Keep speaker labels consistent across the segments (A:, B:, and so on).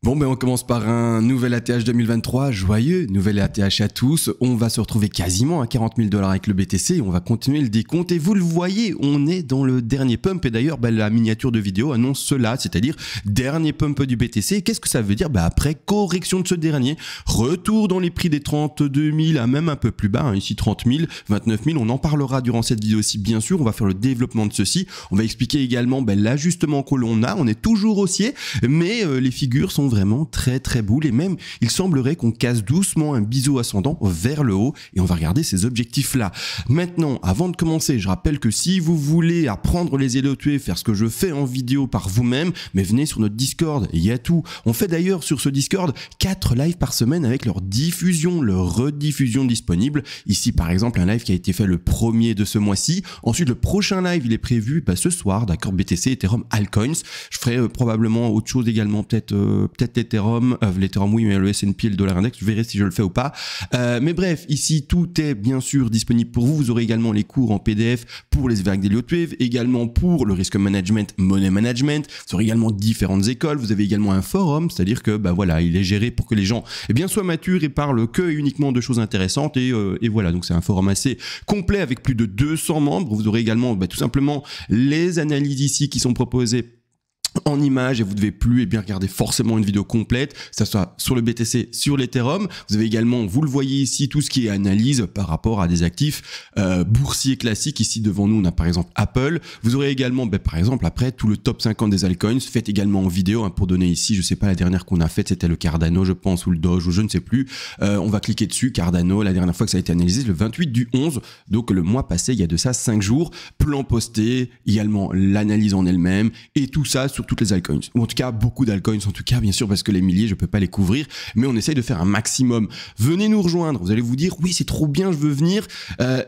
A: Bon ben on commence par un nouvel ATH 2023, joyeux nouvel ATH à tous. On va se retrouver quasiment à 40 000 $ avec le BTC et on va continuer le décompte. Et vous le voyez, on est dans le dernier pump. Et d'ailleurs, la miniature de vidéo annonce cela, c'est-à-dire dernier pump du BTC. Qu'est-ce que ça veut dire? Après correction de ce dernier, retour dans les prix des 32 000 à même un peu plus bas, ici 30 000, 29 000. On en parlera durant cette vidéo aussi, bien sûr. On va faire le développement de ceci. On va expliquer également l'ajustement que l'on a. On est toujours haussier, mais les figures sont vraiment très boules et même il semblerait qu'on casse doucement un biseau ascendant vers le haut et on va regarder ces objectifs là. Maintenant, avant de commencer, je rappelle que si vous voulez apprendre les LOTF, faire ce que je fais en vidéo par vous-même, mais venez sur notre Discord, il y a tout. On fait d'ailleurs sur ce Discord 4 lives par semaine avec leur diffusion, leur rediffusion disponible. Ici par exemple un live qui a été fait le 1er de ce mois-ci. Ensuite le prochain live il est prévu ce soir, d'accord, BTC, Ethereum, Altcoins. Je ferai probablement autre chose également, peut-être l'Ethereum oui, mais le S&P et le dollar index, je verrai si je le fais ou pas. Mais bref, ici tout est bien sûr disponible pour vous. Vous aurez également les cours en PDF pour les vagues d'Heliotwave, également pour le risk management, money management. Vous aurez également différentes écoles. Vous avez également un forum, c'est-à-dire que voilà, il est géré pour que les gens soient matures et parlent que et uniquement de choses intéressantes. Et voilà, donc c'est un forum assez complet avec plus de 200 membres. Vous aurez également tout simplement les analyses ici qui sont proposées en images et vous devez plus regarder forcément une vidéo complète, que ce soit sur le BTC, sur l'Ethereum. Vous avez également, vous le voyez ici, tout ce qui est analyse par rapport à des actifs boursiers classiques. Ici devant nous, on a par exemple Apple. Vous aurez également, par exemple, après tout le top 50 des altcoins, fait également en vidéo pour donner ici, je sais pas, la dernière qu'on a faite, c'était le Cardano, je pense, ou le Doge, ou je ne sais plus. On va cliquer dessus, Cardano, la dernière fois que ça a été analysé, le 28 du 11, donc le mois passé, il y a de ça 5 jours. Plan posté, également l'analyse en elle-même, et tout ça sur toutes les altcoins, ou en tout cas beaucoup d'altcoins en tout cas, bien sûr, parce que les milliers je peux pas les couvrir, mais on essaye de faire un maximum. Venez nous rejoindre, vous allez vous dire oui c'est trop bien, je veux venir,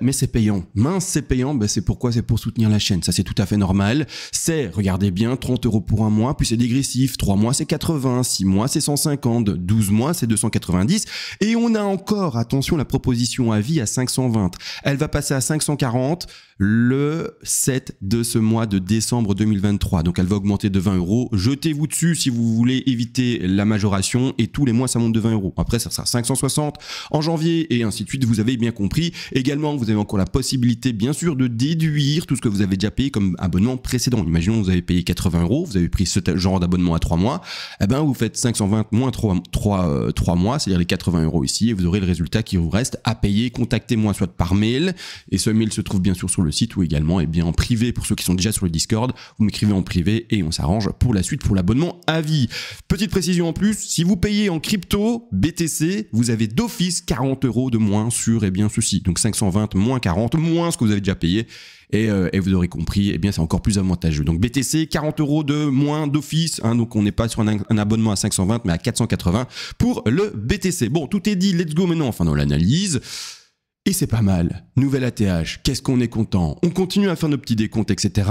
A: mais c'est payant. Mince, c'est payant, c'est pourquoi? C'est pour soutenir la chaîne, ça c'est tout à fait normal. C'est, regardez bien, 30 € pour un mois, puis c'est dégressif, 3 mois c'est 80, 6 mois c'est 150, 12 mois c'est 290, et on a encore, attention, la proposition à vie à 520. Elle va passer à 540 le 7 de ce mois de décembre 2023. Donc elle va augmenter de 20 €. Jetez-vous dessus si vous voulez éviter la majoration et tous les mois ça monte de 20 €. Après ça sera 560 en janvier et ainsi de suite, vous avez bien compris. Également, vous avez encore la possibilité bien sûr de déduire tout ce que vous avez déjà payé comme abonnement précédent. Imaginons vous avez payé 80 €, vous avez pris ce genre d'abonnement à 3 mois, vous faites 520 moins 3 mois, c'est-à-dire les 80 € ici et vous aurez le résultat qui vous reste à payer. Contactez-moi soit par mail et ce mail se trouve bien sûr sur le site ou également en privé pour ceux qui sont déjà sur le Discord. Vous m'écrivez en privé et on s'arrange pour la suite pour l'abonnement à vie. Petite précision en plus, si vous payez en crypto BTC, vous avez d'office 40 € de moins sur ceci. Donc 520 moins 40 moins ce que vous avez déjà payé. Et vous aurez compris, c'est encore plus avantageux. Donc BTC, 40 € de moins d'office, donc on n'est pas sur un abonnement à 520 mais à 480 pour le BTC. Bon, tout est dit, let's go maintenant, enfin dans l'analyse. Et c'est pas mal. Nouvelle ATH, qu'est-ce qu'on est content. On continue à faire nos petits décomptes, etc.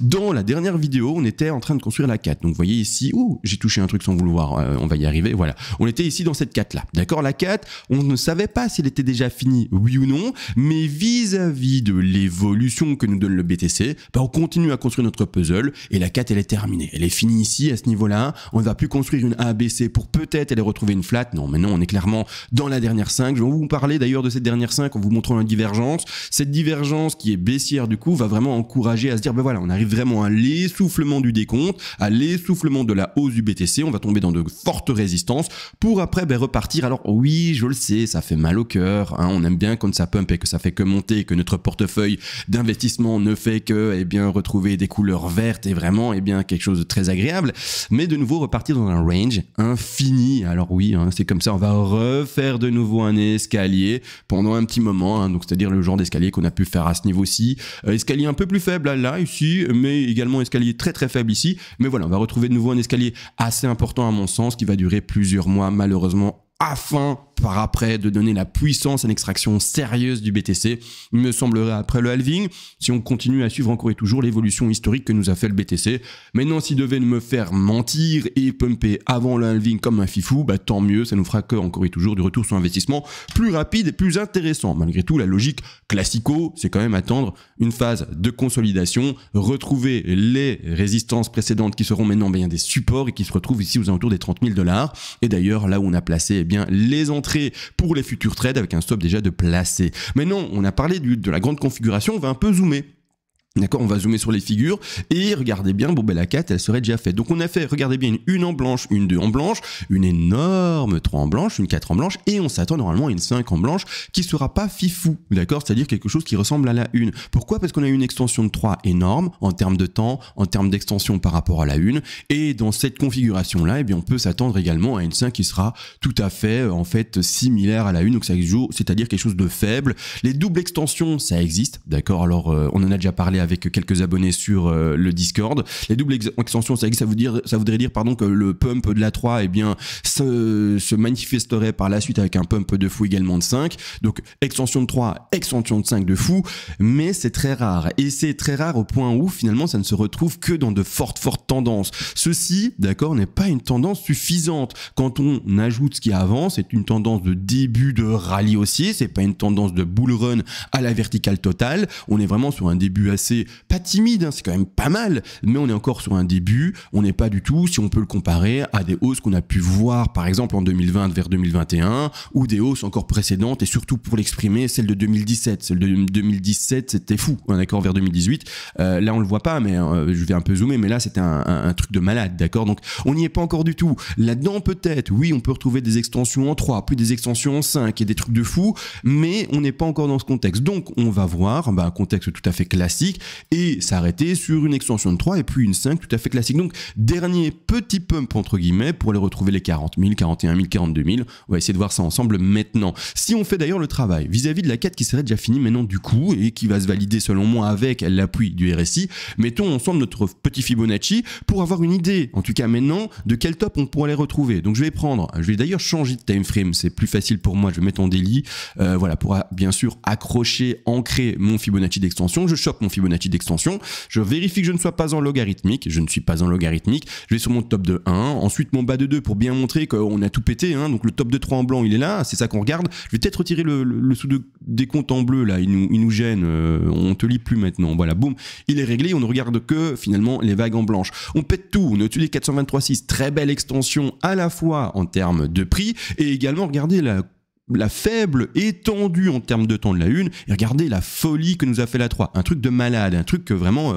A: Dans la dernière vidéo, on était en train de construire la 4. Donc vous voyez ici, j'ai touché un truc sans vouloir, on va y arriver, voilà. On était ici dans cette 4 là, d'accord. La 4, on ne savait pas si elle était déjà finie, oui ou non, mais vis-à-vis de l'évolution que nous donne le BTC, on continue à construire notre puzzle et la 4 elle est terminée. Elle est finie ici, à ce niveau-là. On ne va plus construire une ABC pour peut-être aller retrouver une flat. Non, maintenant on est clairement dans la dernière 5. Je vais vous parler d'ailleurs de cette dernière 5 en vous montrant la divergence. Cette divergence qui est baissière du coup va vraiment encourager à se dire voilà, on arrive vraiment à l'essoufflement du décompte, à l'essoufflement de la hausse du BTC, on va tomber dans de fortes résistances pour après repartir. Alors oui, je le sais, ça fait mal au cœur, on aime bien quand ça pump et que ça fait que monter, que notre portefeuille d'investissement ne fait que retrouver des couleurs vertes et vraiment quelque chose de très agréable, mais de nouveau repartir dans un range infini. Alors oui, c'est comme ça, on va refaire de nouveau un escalier pendant un petit moment, donc c'est-à-dire le genre d'escalier qu'on a pu faire à ce niveau-ci, escalier un peu plus faible là ici, mais également escalier très faible ici, mais voilà, on va retrouver de nouveau un escalier assez important à mon sens qui va durer plusieurs mois malheureusement afin par après de donner la puissance à une extraction sérieuse du BTC. Il me semblerait après le halving, si on continue à suivre encore et toujours l'évolution historique que nous a fait le BTC. Maintenant, s'il devait me faire mentir et pumper avant le halving comme un fifou, bah tant mieux, ça nous fera que encore et toujours du retour sur investissement plus rapide et plus intéressant. Malgré tout, la logique classico, c'est quand même attendre une phase de consolidation, retrouver les résistances précédentes qui seront maintenant bien des supports et qui se retrouvent ici aux alentours des 30 000 $. Et d'ailleurs, là où on a placé eh bien les entrées pour les futurs trades avec un stop déjà de placé. Maintenant, on a parlé de la grande configuration, on va un peu zoomer. D'accord, on va zoomer sur les figures et regardez bien, bon ben la 4 elle serait déjà faite. Donc on a fait, regardez bien, une 1 en blanche, une 2 en blanche, une énorme 3 en blanche, une 4 en blanche et on s'attend normalement à une 5 en blanche qui sera pas fifou, d'accord, c'est-à-dire quelque chose qui ressemble à la 1. Pourquoi? Parce qu'on a une extension de 3 énorme en termes de temps, en termes d'extension par rapport à la 1 et dans cette configuration là, eh bien on peut s'attendre également à une 5 qui sera tout à fait en fait similaire à la 1, donc ça joue, c'est-à-dire quelque chose de faible. Les doubles extensions, ça existe, d'accord, alors on en a déjà parlé avec quelques abonnés sur le Discord. Les doubles extensions, ça voudrait dire pardon, que le pump de la 3 eh bien, se manifesterait par la suite avec un pump de fou également de 5. Donc extension de 3, extension de 5 de fou, mais c'est très rare. Et c'est très rare au point où finalement ça ne se retrouve que dans de fortes tendances. Ceci, d'accord, n'est pas une tendance suffisante. Quand on ajoute ce qui avance, c'est une tendance de début de rallye haussier, c'est pas une tendance de bull run à la verticale totale. On est vraiment sur un début assez pas timide, hein, c'est quand même pas mal, mais on est encore sur un début, on n'est pas du tout, si on peut le comparer à des hausses qu'on a pu voir par exemple en 2020 vers 2021, ou des hausses encore précédentes, et surtout pour l'exprimer, celle de 2017. Celle de 2017, c'était fou, hein, d'accord, vers 2018. Là, on le voit pas, mais je vais un peu zoomer, mais là, c'était un truc de malade, d'accord. Donc, on n'y est pas encore du tout. Là-dedans, peut-être, oui, on peut retrouver des extensions en 3, puis des extensions en 5, et des trucs de fou, mais on n'est pas encore dans ce contexte. Donc, on va voir un contexte tout à fait classique, et s'arrêter sur une extension de 3 et puis une 5 tout à fait classique. Donc dernier petit pump entre guillemets pour aller retrouver les 40 000, 41 000, 42 000. On va essayer de voir ça ensemble maintenant. Si on fait d'ailleurs le travail vis-à-vis de la 4 qui serait déjà finie maintenant du coup et qui va se valider selon moi avec l'appui du RSI, mettons ensemble notre petit Fibonacci pour avoir une idée, en tout cas maintenant, de quel top on pourrait les retrouver. Donc je vais d'ailleurs changer de time frame, c'est plus facile pour moi, je vais mettre en daily, voilà, pour bien sûr accrocher, ancrer mon Fibonacci d'extension. Je chope mon Fibonacci d'extension, je vérifie que je ne sois pas en logarithmique, je ne suis pas en logarithmique, je vais sur mon top de 1, ensuite mon bas de 2 pour bien montrer qu'on a tout pété, hein, donc le top de 3 en blanc il est là, c'est ça qu'on regarde. Je vais peut-être retirer le sous des comptes en bleu là, il nous gêne, on te lit plus maintenant, voilà, boum, il est réglé, on ne regarde que finalement les vagues en blanche. On pète tout, on est au-dessus des 423,6, très belle extension à la fois en termes de prix et également regardez la faible étendue en termes de temps de la 1 et regardez la folie que nous a fait la 3, un truc de malade, un truc vraiment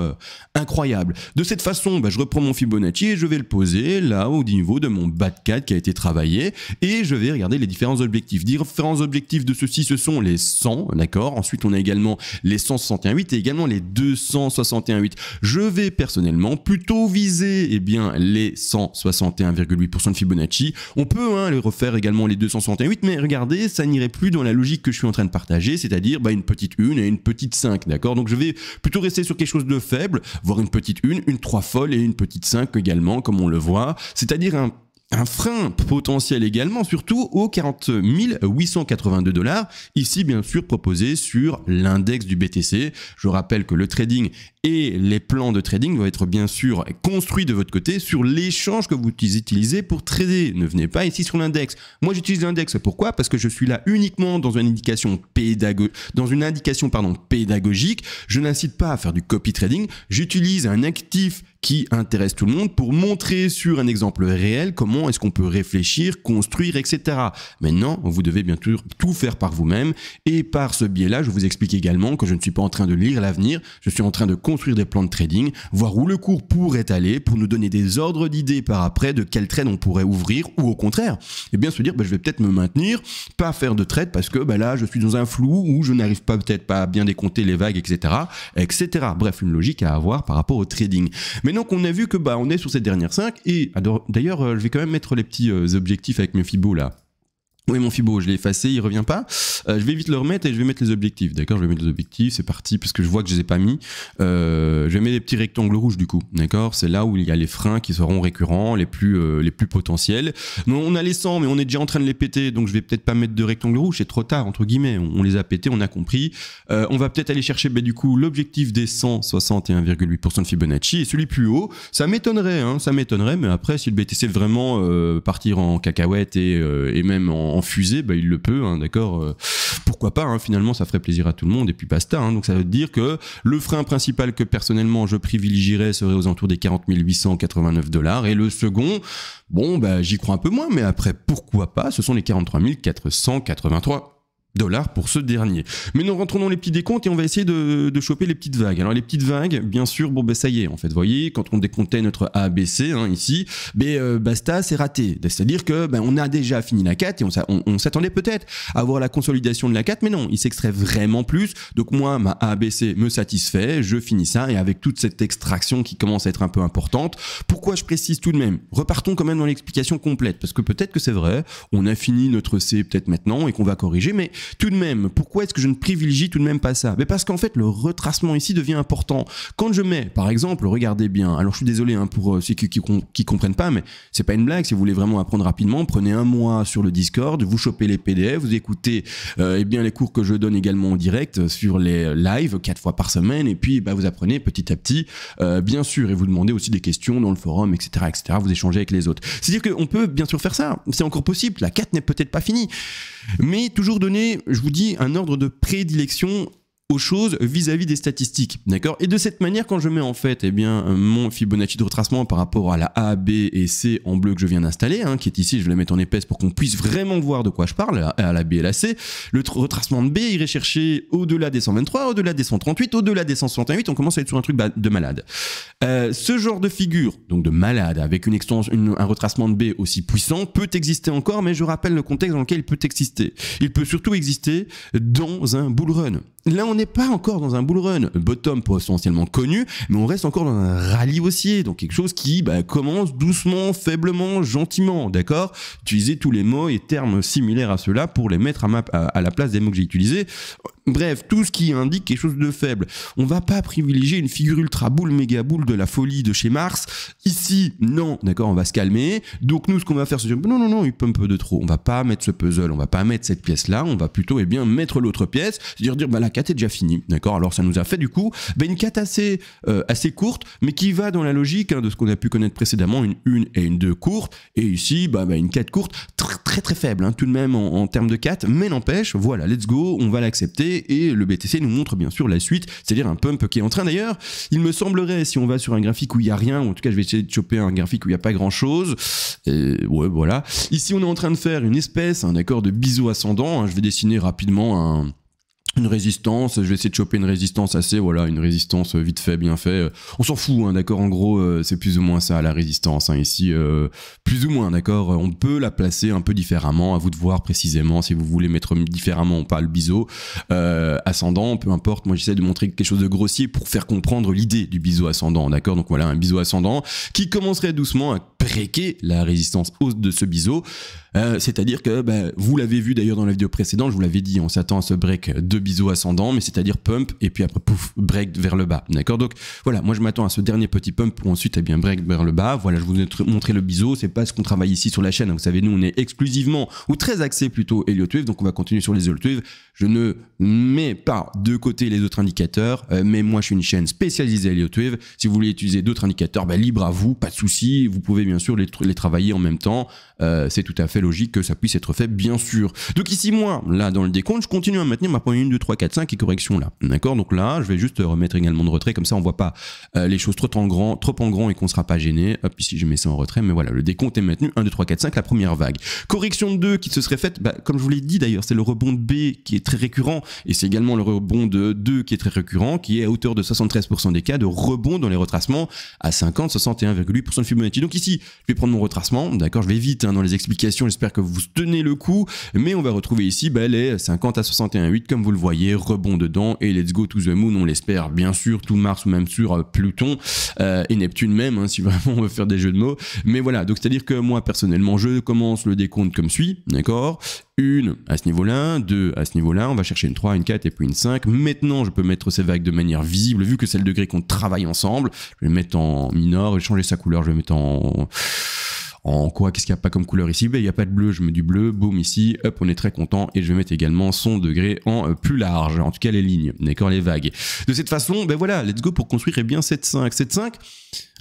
A: incroyable. De cette façon, je reprends mon Fibonacci et je vais le poser là au niveau de mon bas de 4 qui a été travaillé et je vais regarder les différents objectifs. Différents objectifs de ceci, ce sont les 100, d'accord. Ensuite, on a également les 161,8 et également les 261,8. Je vais personnellement plutôt viser eh bien les 161,8% de Fibonacci. On peut les refaire également les 261,8, mais regardez, ça n'irait plus dans la logique que je suis en train de partager, c'est-à-dire une petite 1 et une petite 5, d'accord. Donc je vais plutôt rester sur quelque chose de faible, voire une petite 1, une 3 folle et une petite 5 également, comme on le voit, c'est-à-dire un frein potentiel également, surtout aux 40 882 $, ici bien sûr proposé sur l'index du BTC. Je rappelle que le trading et les plans de trading doivent être bien sûr construits de votre côté sur l'échange que vous utilisez pour trader. Ne venez pas ici sur l'index. Moi j'utilise l'index, pourquoi? Parce que je suis là uniquement dans une indication pédagogique. Je n'incite pas à faire du copy trading, j'utilise un actif qui intéresse tout le monde pour montrer sur un exemple réel comment est-ce qu'on peut réfléchir, construire, etc. Maintenant, vous devez bien sûr tout faire par vous-même et par ce biais-là, je vous explique également que je ne suis pas en train de lire l'avenir, je suis en train de construire des plans de trading, voir où le cours pourrait aller pour nous donner des ordres d'idées par après de quel trade on pourrait ouvrir ou au contraire, et bien se dire je vais peut-être me maintenir, pas faire de trade parce que là je suis dans un flou où je n'arrive peut-être pas à bien décompter les vagues, etc. etc. Bref, une logique à avoir par rapport au trading. Maintenant qu'on a vu que on est sur cette dernière 5 et d'ailleurs je vais quand même mettre les petits objectifs avec mes Fibo là. Oui, mon Fibo, je l'ai effacé, il revient pas. Je vais vite le remettre et je vais mettre les objectifs. D'accord, je vais mettre les objectifs, c'est parti, parce que je vois que je les ai pas mis. Je vais mettre des petits rectangles rouges du coup. D'accord, c'est là où il y a les freins qui seront récurrents, les plus potentiels. Donc, on a les 100, mais on est déjà en train de les péter, donc je vais peut-être pas mettre de rectangles rouges, c'est trop tard, entre guillemets. On les a pétés, on a compris. On va peut-être aller chercher du coup l'objectif des 161,8% de Fibonacci et celui plus haut. Ça m'étonnerait, mais après, si le BTC vraiment partir en cacahuète et même en fusée, il le peut, d'accord, pourquoi pas, finalement ça ferait plaisir à tout le monde et puis basta, donc ça veut dire que le frein principal que personnellement je privilégierais serait aux alentours des 40 889 $ et le second, bon j'y crois un peu moins, mais après pourquoi pas, ce sont les 43 483 $ pour ce dernier. Mais nous rentrons dans les petits décomptes et on va essayer de choper les petites vagues. Alors les petites vagues, bien sûr, ça y est, en fait, vous voyez, quand on décomptait notre ABC ici, basta, c'est raté. C'est-à-dire que on a déjà fini la 4 et on s'attendait peut-être à voir la consolidation de la 4, mais non, il s'extrait vraiment plus. Donc moi, ma ABC me satisfait, je finis ça et avec toute cette extraction qui commence à être un peu importante, pourquoi je précise tout de même? Repartons quand même dans l'explication complète, parce que peut-être que c'est vrai, on a fini notre C peut-être maintenant et qu'on va corriger, mais tout de même, pourquoi est-ce que je ne privilégie tout de même pas ça? Mais parce qu'en fait, le retracement ici devient important. Quand je mets, par exemple, regardez bien, alors je suis désolé pour ceux qui comprennent pas, mais c'est pas une blague, si vous voulez vraiment apprendre rapidement, prenez un mois sur le Discord, vous chopez les PDF, vous écoutez les cours que je donne également en direct sur les lives 4 fois par semaine, et puis vous apprenez petit à petit, bien sûr, et vous demandez aussi des questions dans le forum, etc., etc., vous échangez avec les autres. C'est-à-dire qu'on peut bien sûr faire ça, c'est encore possible, la 4 n'est peut-être pas finie, mais toujours donner, je vous dis, un ordre de prédilection aux choses vis-à-vis des statistiques, d'accord? Et de cette manière, quand je mets en fait mon Fibonacci de retracement par rapport à la A, B et C en bleu que je viens d'installer, qui est ici, je vais la mettre en épaisse pour qu'on puisse vraiment voir de quoi je parle, à la B et la C, le retracement de B irait chercher au-delà des 123, au-delà des 138, au-delà des 168, on commence à être sur un truc de malade. Ce genre de figure, donc de malade, avec un retracement de B aussi puissant, peut exister encore, mais je rappelle le contexte dans lequel il peut exister. Il peut surtout exister dans un bull run. Là, on n'est pas encore dans un bull run, bottom potentiellement connu, mais on reste encore dans un rallye haussier, donc quelque chose qui commence doucement, faiblement, gentiment, d'accord? Utilisez tous les mots et termes similaires à ceux-là pour les mettre à la place des mots que j'ai utilisés. Bref, tout ce qui indique quelque chose de faible. On va pas privilégier une figure ultra boule, méga boule de la folie de chez Mars. Ici, non, d'accord, on va se calmer. Donc nous, ce qu'on va faire, c'est dire, non, il pump de trop. On va pas mettre ce puzzle, on va pas mettre cette pièce-là, on va plutôt mettre l'autre pièce, c'est-à-dire la 4 est déjà finie, d'accord? Alors ça nous a fait du coup une 4 assez courte, mais qui va dans la logique de ce qu'on a pu connaître précédemment, une 1 et une 2 courtes, et ici, une 4 courte, très très faible, tout de même en termes de 4, mais n'empêche, voilà, let's go, on va l'accepter. Et le BTC nous montre bien sûr la suite, c'est-à-dire un pump qui est en train. D'ailleurs, il me semblerait, si on va sur un graphique où il n'y a rien, ou en tout cas je vais essayer de choper un graphique où il n'y a pas grand-chose, ouais voilà. Ici on est en train de faire une espèce, de biseau ascendant, je vais dessiner rapidement une résistance, je vais essayer de choper une résistance une résistance vite fait, bien fait. On s'en fout, d'accord, en gros, c'est plus ou moins ça, la résistance, ici, plus ou moins, d'accord, on peut la placer un peu différemment, à vous de voir précisément si vous voulez mettre différemment ou pas le biseau, ascendant, peu importe, moi j'essaie de montrer quelque chose de grossier pour faire comprendre l'idée du biseau ascendant, d'accord, donc voilà, un biseau ascendant qui commencerait doucement à breaker la résistance hausse de ce biseau, c'est-à-dire que, vous l'avez vu d'ailleurs dans la vidéo précédente, je vous l'avais dit, on s'attend à ce break de biseau ascendant, mais c'est-à-dire pump et puis après pouf, break vers le bas, d'accord? Donc voilà, moi je m'attends à ce dernier petit pump pour ensuite break vers le bas. Voilà, je vous ai montré le biseau, c'est pas ce qu'on travaille ici sur la chaîne, vous savez, nous on est exclusivement ou très axé plutôt Elliott Wave, donc on va continuer sur les Elliott Wave. Je ne mets pas de côté les autres indicateurs, mais moi je suis une chaîne spécialisée Elliott Wave. Si vous voulez utiliser d'autres indicateurs, libre à vous, pas de souci, vous pouvez bien sûr les travailler en même temps, c'est tout à fait logique que ça puisse être fait, bien sûr. Donc ici, moi, là dans le décompte, je continue à maintenir ma point 1, 2, 3, 4, 5 et correction là, d'accord? Donc là, je vais juste remettre également de retrait, comme ça on voit pas les choses trop en grand et qu'on sera pas gêné. Hop, ici je mets ça en retrait, mais voilà, le décompte est maintenu, 1, 2, 3, 4, 5, la première vague. Correction de 2 qui se serait faite, comme je vous l'ai dit d'ailleurs, c'est le rebond de B qui est très récurrent, et c'est également le rebond de 2 qui est très récurrent, qui est à hauteur de 73% des cas de rebond dans les retracements à 50, 61,8% de Fibonacci. Donc ici, je vais prendre mon retracement, d'accord, je vais vite dans les explications, j'espère que vous tenez le coup, mais on va retrouver ici les 50 à 61,8 comme vous le voyez, rebond dedans et let's go to the moon, on l'espère bien sûr, tout Mars ou même sur Pluton et Neptune même, hein, si vraiment on veut faire des jeux de mots. Mais voilà, donc c'est-à-dire que moi personnellement je commence le décompte comme suit, d'accord, une à ce niveau-là, deux à ce niveau-là, on va chercher une 3, une 4 et puis une 5. Maintenant je peux mettre ces vagues de manière visible vu que c'est le degré qu'on travaille ensemble. Je vais le mettre en minor, je vais changer sa couleur, je vais mettre en quoi, qu'est-ce qu'il n'y a pas comme couleur ici? Ben, il n'y a pas de bleu, je mets du bleu, boum ici, hop, on est très content, et je vais mettre également son degré en plus large, en tout cas les lignes, d'accord, les vagues. De cette façon, ben voilà, let's go pour construire bien cette 5. Cette 5,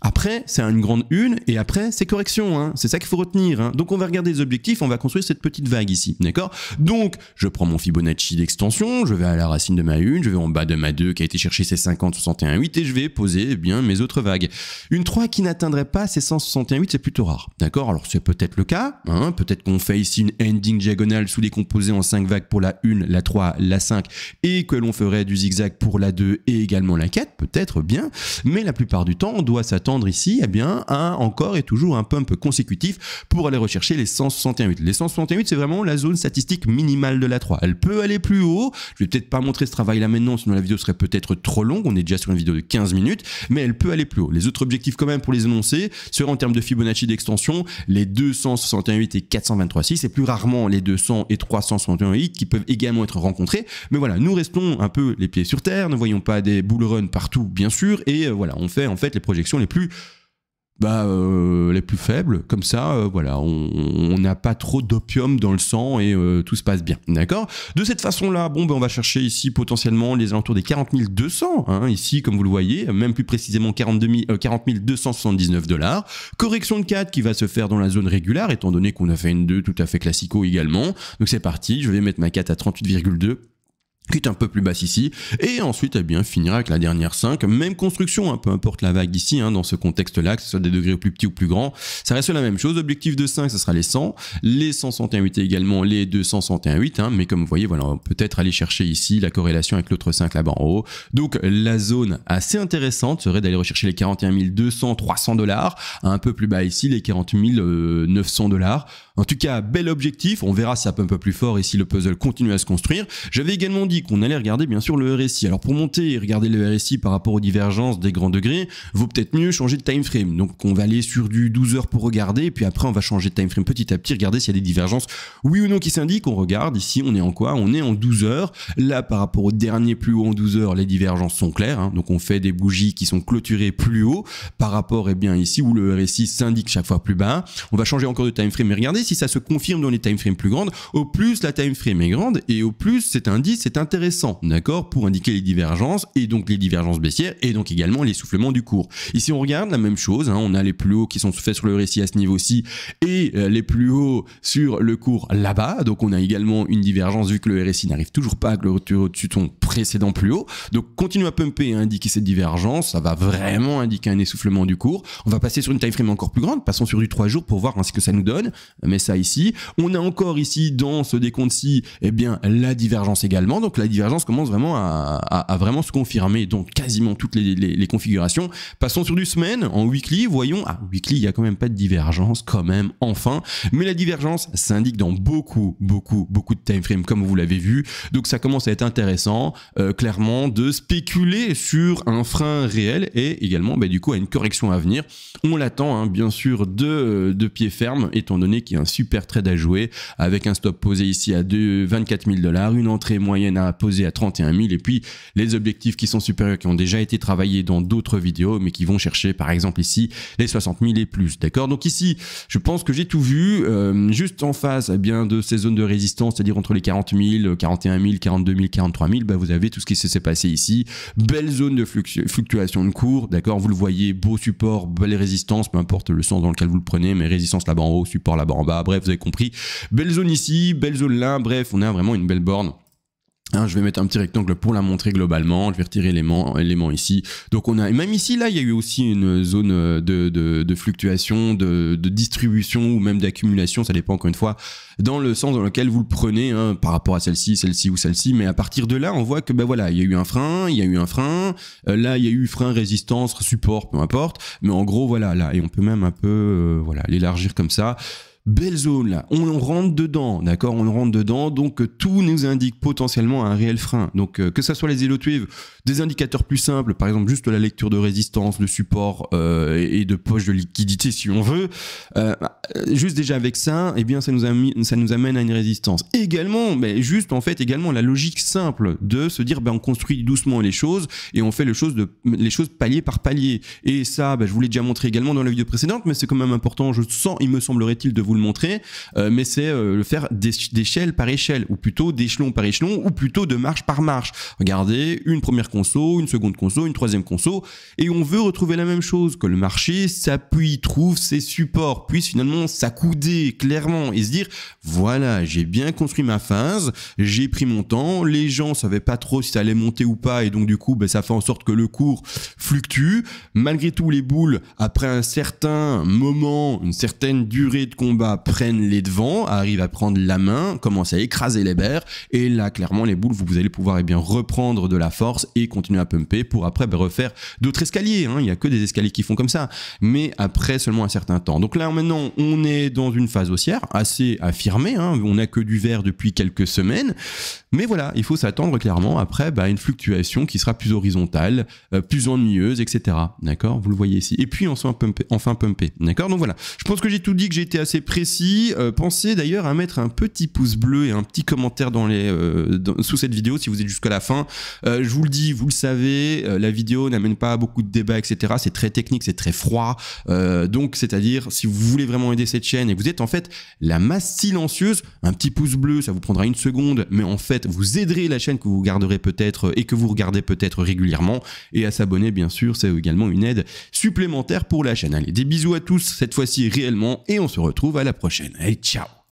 A: après, c'est une grande une, et après, c'est correction, hein. C'est ça qu'il faut retenir, hein. Donc, on va regarder les objectifs, on va construire cette petite vague ici, d'accord? Donc, je prends mon Fibonacci d'extension, je vais à la racine de ma 1, je vais en bas de ma 2 qui a été chercher ses 50, 61,8, et je vais poser bien mes autres vagues. Une 3 qui n'atteindrait pas ces 161,8, c'est plutôt rare, d'accord? Alors, c'est peut-être le cas, hein. Peut-être qu'on fait ici une ending diagonale sous-décomposée en 5 vagues pour la 1, la 3, la 5, et que l'on ferait du zigzag pour la 2 et également la 4, peut-être bien, mais la plupart du temps, on doit s'attendre ici à encore et toujours un pump consécutif pour aller rechercher les 161,8. Les 161,8, c'est vraiment la zone statistique minimale de la 3. Elle peut aller plus haut. Je vais peut-être pas montrer ce travail là maintenant, sinon la vidéo serait peut-être trop longue. On est déjà sur une vidéo de 15 minutes, mais elle peut aller plus haut. Les autres objectifs quand même pour les énoncer seraient en termes de Fibonacci d'extension, les 261,8 et 423,6 et plus rarement les 200 et 361,8 qui peuvent également être rencontrés. Mais voilà, nous restons un peu les pieds sur terre, ne voyons pas des bull run partout bien sûr, et voilà, on fait en fait les projections les plus faibles, comme ça, voilà, on n'a pas trop d'opium dans le sang et tout se passe bien, d'accord? De cette façon-là, bon, on va chercher ici potentiellement les alentours des 40 200, hein, ici, comme vous le voyez, même plus précisément 40 279 $. Correction de 4 qui va se faire dans la zone régulière, étant donné qu'on a fait une 2 tout à fait classico également. Donc c'est parti, je vais mettre ma 4 à 38,2. Qui est un peu plus basse ici, et ensuite eh bien finira avec la dernière 5, même construction, hein, peu importe la vague ici, hein, dans ce contexte-là, que ce soit des degrés plus petits ou plus grands, ça reste la même chose. Objectif de 5, ce sera les 100, les 161,8 et également les 261,8, hein, mais comme vous voyez, voilà, on peut peut-être aller chercher ici la corrélation avec l'autre 5 là-bas en haut. Donc la zone assez intéressante serait d'aller rechercher les 41 200, 300 $, un peu plus bas ici, les 40 900 $. En tout cas, bel objectif, on verra si ça peut un peu plus fort et si le puzzle continue à se construire. J'avais également dit qu'on allait regarder bien sûr le RSI. Alors pour monter et regarder le RSI par rapport aux divergences des grands degrés, vaut peut-être mieux changer de time frame. Donc on va aller sur du 12 heures pour regarder, et puis après on va changer de time frame petit à petit, regarder s'il y a des divergences, oui ou non, qui s'indiquent. On regarde ici, on est en quoi? On est en 12 heures. Là, par rapport au dernier plus haut en 12 heures, les divergences sont claires, hein. Donc on fait des bougies qui sont clôturées plus haut par rapport, et bien ici où le RSI s'indique chaque fois plus bas. On va changer encore de time frame et regarder si ça se confirme dans les time frames plus grandes. Au plus la time frame est grande et au plus cet indice est intéressant, d'accord, pour indiquer les divergences et donc les divergences baissières et donc également l'essoufflement du cours. Ici on regarde la même chose, hein, on a les plus hauts qui sont faits sur le RSI à ce niveau-ci et les plus hauts sur le cours là-bas. Donc on a également une divergence vu que le RSI n'arrive toujours pas à clôturer au-dessus de son précédent plus haut. Donc continue à pumper et à indiquer cette divergence, ça va vraiment indiquer un essoufflement du cours. On va passer sur une time frame encore plus grande, passons sur du 3 jours pour voir, hein, ce que ça nous donne. Mais ça ici, on a encore ici dans ce décompte-ci, eh bien la divergence également. Donc la divergence commence vraiment à vraiment se confirmer dans quasiment toutes les configurations. Passons sur du semaine en weekly, voyons, weekly il y a quand même pas de divergence quand même, enfin, mais la divergence s'indique dans beaucoup de time frame comme vous l'avez vu. Donc ça commence à être intéressant clairement de spéculer sur un frein réel et également du coup à une correction à venir. On l'attend, hein, bien sûr de pied ferme, étant donné qu'il y a un super trade à jouer avec un stop posé ici à 24 000 $, une entrée moyenne à poser à 31 000 et puis les objectifs qui sont supérieurs qui ont déjà été travaillés dans d'autres vidéos mais qui vont chercher par exemple ici les 60 000 et plus, d'accord? Donc ici je pense que j'ai tout vu, juste en face eh bien de ces zones de résistance, c'est-à-dire entre les 40 000, 41 000, 42 000, 43 000, vous avez tout ce qui s'est passé ici, belle zone de fluctuation de cours, d'accord? Vous le voyez, beau support, belle résistance, peu importe le sens dans lequel vous le prenez, mais résistance là-bas en haut, support là-bas en bas, bref vous avez compris, belle zone ici, belle zone là, bref on a vraiment une belle borne. Hein, je vais mettre un petit rectangle pour la montrer globalement, je vais retirer l'élément ici. Donc on a, et même ici là il y a eu aussi une zone de fluctuation, de distribution ou même d'accumulation, ça dépend encore une fois dans le sens dans lequel vous le prenez, hein, par rapport à celle-ci ou celle-ci, mais à partir de là on voit que voilà, il y a eu un frein, là il y a eu frein, résistance, support, peu importe, mais en gros voilà, là, et on peut même un peu voilà l'élargir comme ça. belle zone là, on rentre dedans, d'accord, on rentre dedans, donc tout nous indique potentiellement un réel frein. Donc que ça soit les Yellow Wave, des indicateurs plus simples, par exemple juste la lecture de résistance, de support et de poche de liquidité si on veut, juste déjà avec ça, eh bien ça nous amène à une résistance. Également, mais juste en fait également la logique simple de se dire on construit doucement les choses et on fait les choses palier par palier. Et ça, je vous l'ai déjà montré également dans la vidéo précédente, mais c'est quand même important, il me semblerait-il de vous le montrer, mais c'est le faire d'échelle par échelle, ou plutôt d'échelon par échelon, ou plutôt de marche par marche. Regardez, une première conso, une seconde conso, une troisième conso, et on veut retrouver la même chose, que le marché s'appuie, trouve ses supports, puisse finalement s'accouder clairement et se dire, voilà, j'ai bien construit ma phase, j'ai pris mon temps, les gens savaient pas trop si ça allait monter ou pas, et donc du coup, ça fait en sorte que le cours fluctue. Malgré tout, les boules, après un certain moment, une certaine durée de combat, prennent les devants, arrivent à prendre la main, commencent à écraser les bears, et là, clairement, les boules, vous allez pouvoir reprendre de la force et continuer à pumper pour après refaire d'autres escaliers. Il n'y a que des escaliers qui font comme ça, mais après seulement un certain temps. Donc là, maintenant, on est dans une phase haussière assez affirmée. On n'a que du vert depuis quelques semaines, mais voilà, il faut s'attendre clairement après à une fluctuation qui sera plus horizontale, plus ennuyeuse, etc. D'accord, vous le voyez ici. Et puis enfin pumper. D'accord, donc voilà. Je pense que j'ai tout dit, que j'ai été assez précis. Pensez d'ailleurs à mettre un petit pouce bleu et un petit commentaire sous cette vidéo si vous êtes jusqu'à la fin. Je vous le dis, vous le savez, la vidéo n'amène pas à beaucoup de débats, etc. C'est très technique, c'est très froid. Donc, c'est-à-dire, si vous voulez vraiment aider cette chaîne et vous êtes en fait la masse silencieuse, un petit pouce bleu, ça vous prendra une seconde, mais en fait, vous aiderez la chaîne que vous garderez peut-être et que vous regardez peut-être régulièrement. Et à s'abonner, bien sûr, c'est également une aide supplémentaire pour la chaîne. Allez, des bisous à tous, cette fois-ci réellement, et on se retrouve à la prochaine. Allez, ciao!